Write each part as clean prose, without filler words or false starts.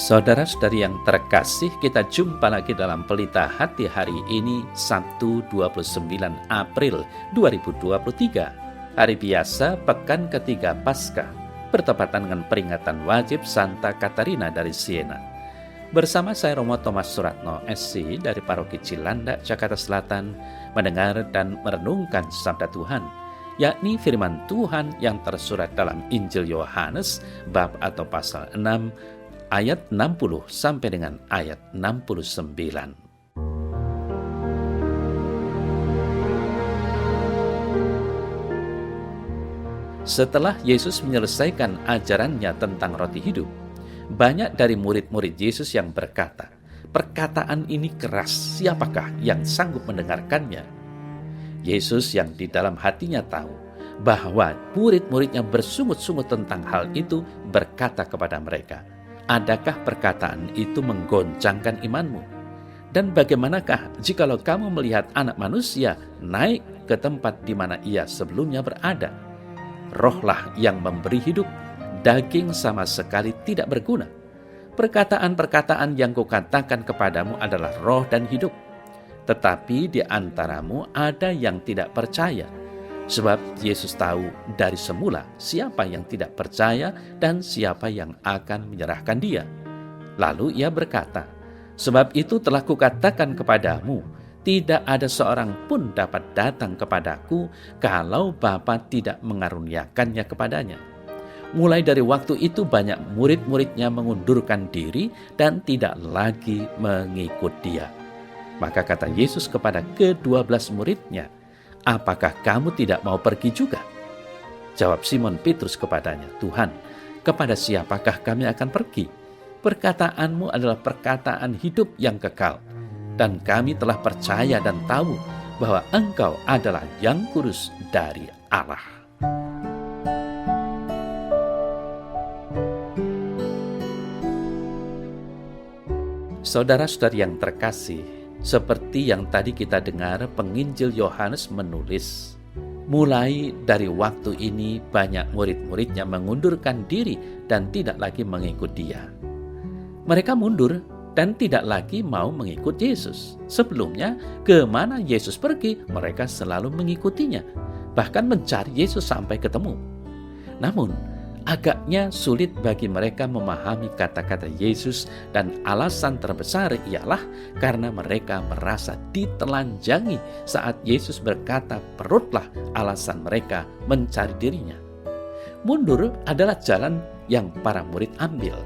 Saudara-saudari yang terkasih, kita jumpa lagi dalam Pelita Hati hari ini, Sabtu 29 April 2023. Hari biasa, pekan ketiga Paskah, bertepatan dengan peringatan wajib Santa Katarina dari Siena. Bersama saya Romo Thomas Suratno, SC dari Paroki Cilandak, Jakarta Selatan, mendengar dan merenungkan Sabda Tuhan, yakni firman Tuhan yang tersurat dalam Injil Yohanes, bab atau pasal 6, ayat 60 sampai dengan ayat 69. Setelah Yesus menyelesaikan ajarannya tentang roti hidup, banyak dari murid-murid Yesus yang berkata, "Perkataan ini keras, siapakah yang sanggup mendengarkannya?" Yesus yang di dalam hatinya tahu bahwa murid-muridnya bersungut-sungut tentang hal itu, berkata kepada mereka, "Adakah perkataan itu menggoncangkan imanmu? Dan bagaimanakah jikalau kamu melihat Anak Manusia naik ke tempat di mana ia sebelumnya berada? Rohlah yang memberi hidup, daging sama sekali tidak berguna. Perkataan-perkataan yang kukatakan kepadamu adalah roh dan hidup. Tetapi di antaramu ada yang tidak percaya." Sebab Yesus tahu dari semula siapa yang tidak percaya dan siapa yang akan menyerahkan dia. Lalu ia berkata, "Sebab itu telah kukatakan kepadamu, tidak ada seorang pun dapat datang kepadaku kalau Bapa tidak mengaruniakannya kepadanya." Mulai dari waktu itu banyak murid-muridnya mengundurkan diri dan tidak lagi mengikut dia. Maka kata Yesus kepada ke-12 muridnya, "Apakah kamu tidak mau pergi juga?" Jawab Simon Petrus kepadanya, "Tuhan, kepada siapakah kami akan pergi? Perkataanmu adalah perkataan hidup yang kekal, dan kami telah percaya dan tahu bahwa Engkau adalah Yang Kudus dari Allah." Saudara-saudari yang terkasih, seperti yang tadi kita dengar, penginjil Yohanes menulis, mulai dari waktu ini banyak murid-muridnya mengundurkan diri dan tidak lagi mengikut dia. Mereka mundur dan tidak lagi mau mengikut Yesus. Sebelumnya, kemana Yesus pergi, mereka selalu mengikutinya, bahkan mencari Yesus sampai ketemu. Namun, agaknya sulit bagi mereka memahami kata-kata Yesus, dan alasan terbesar ialah karena mereka merasa ditelanjangi saat Yesus berkata perutlah alasan mereka mencari dirinya. Mundur adalah jalan yang para murid ambil.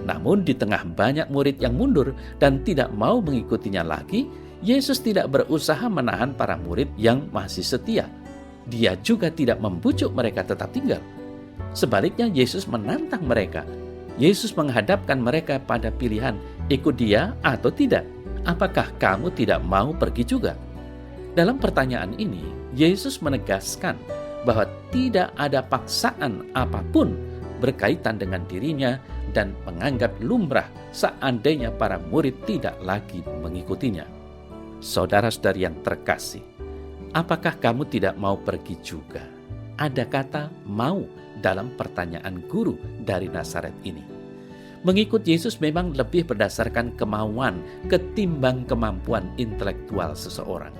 Namun di tengah banyak murid yang mundur dan tidak mau mengikutinya lagi, Yesus tidak berusaha menahan para murid yang masih setia. Dia juga tidak membujuk mereka tetap tinggal. Sebaliknya, Yesus menantang mereka. Yesus menghadapkan mereka pada pilihan, ikut dia atau tidak. Apakah kamu tidak mau pergi juga? Dalam pertanyaan ini, Yesus menegaskan bahwa tidak ada paksaan apapun berkaitan dengan dirinya dan menganggap lumrah seandainya para murid tidak lagi mengikutinya. Saudara-saudari yang terkasih, apakah kamu tidak mau pergi juga? Ada kata mau dalam pertanyaan guru dari Nazaret ini. Mengikut Yesus memang lebih berdasarkan kemauan ketimbang kemampuan intelektual seseorang.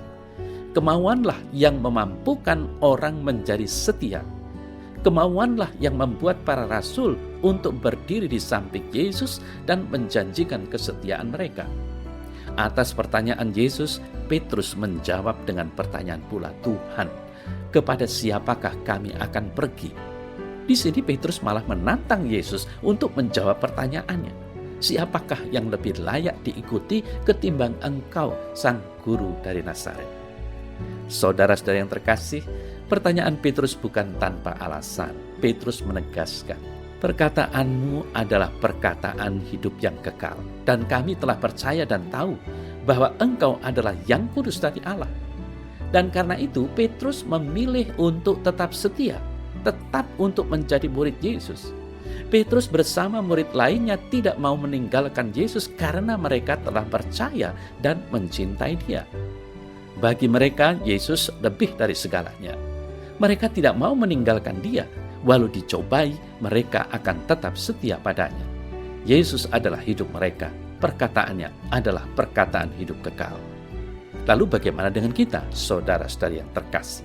Kemauanlah yang memampukan orang menjadi setia. Kemauanlah yang membuat para rasul untuk berdiri di samping Yesus dan menjanjikan kesetiaan mereka. Atas pertanyaan Yesus, Petrus menjawab dengan pertanyaan pula, "Tuhan, kepada siapakah kami akan pergi?" Di sini Petrus malah menantang Yesus untuk menjawab pertanyaannya. Siapakah yang lebih layak diikuti ketimbang Engkau, Sang Guru dari Nazaret? Saudara-saudara yang terkasih, pertanyaan Petrus bukan tanpa alasan. Petrus menegaskan, "Perkataanmu adalah perkataan hidup yang kekal, dan kami telah percaya dan tahu bahwa Engkau adalah Yang Kudus dari Allah." Dan karena itu Petrus memilih untuk tetap setia, tetap untuk menjadi murid Yesus. Petrus bersama murid lainnya tidak mau meninggalkan Yesus karena mereka telah percaya dan mencintai Dia. Bagi mereka, Yesus lebih dari segalanya. Mereka tidak mau meninggalkan Dia. Walau dicobai, mereka akan tetap setia padanya. Yesus adalah hidup mereka. Perkataannya adalah perkataan hidup kekal. Lalu bagaimana dengan kita, saudara-saudari yang terkasih?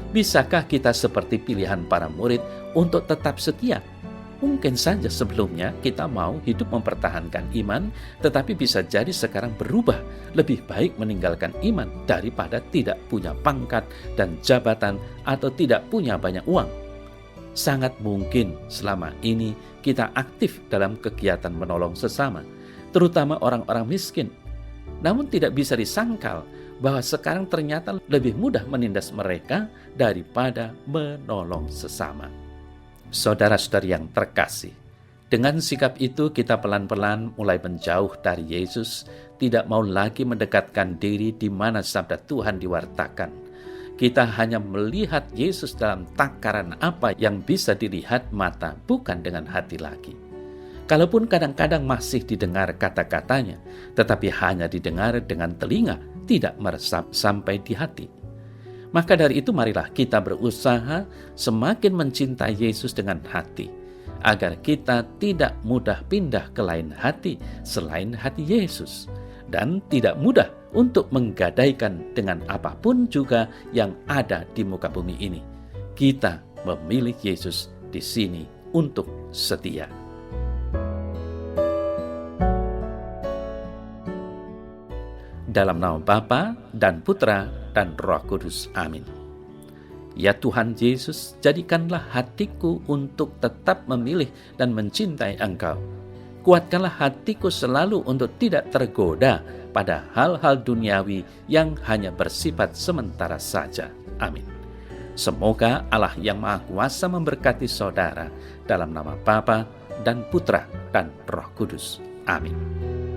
Bisakah kita seperti pilihan para murid untuk tetap setia? Mungkin saja sebelumnya kita mau hidup mempertahankan iman, tetapi bisa jadi sekarang berubah. Lebih baik meninggalkan iman daripada tidak punya pangkat dan jabatan atau tidak punya banyak uang. Sangat mungkin selama ini kita aktif dalam kegiatan menolong sesama, terutama orang-orang miskin. Namun tidak bisa disangkal bahwa sekarang ternyata lebih mudah menindas mereka daripada menolong sesama. Saudara-saudari yang terkasih, dengan sikap itu kita pelan-pelan mulai menjauh dari Yesus, tidak mau lagi mendekatkan diri di mana sabda Tuhan diwartakan. Kita hanya melihat Yesus dalam takaran apa yang bisa dilihat mata, bukan dengan hati lagi. Kalaupun kadang-kadang masih didengar kata-katanya, tetapi hanya didengar dengan telinga, tidak meresap sampai di hati. Maka dari itu marilah kita berusaha semakin mencintai Yesus dengan hati, agar kita tidak mudah pindah ke lain hati selain hati Yesus, dan tidak mudah untuk menggadaikan dengan apapun juga yang ada di muka bumi ini. Kita memilih Yesus di sini untuk setia. Dalam nama Bapa dan Putra dan Roh Kudus. Amin. Ya Tuhan Yesus, jadikanlah hatiku untuk tetap memilih dan mencintai Engkau. Kuatkanlah hatiku selalu untuk tidak tergoda pada hal-hal duniawi yang hanya bersifat sementara saja. Amin. Semoga Allah yang Maha Kuasa memberkati saudara dalam nama Bapa dan Putra dan Roh Kudus. Amin.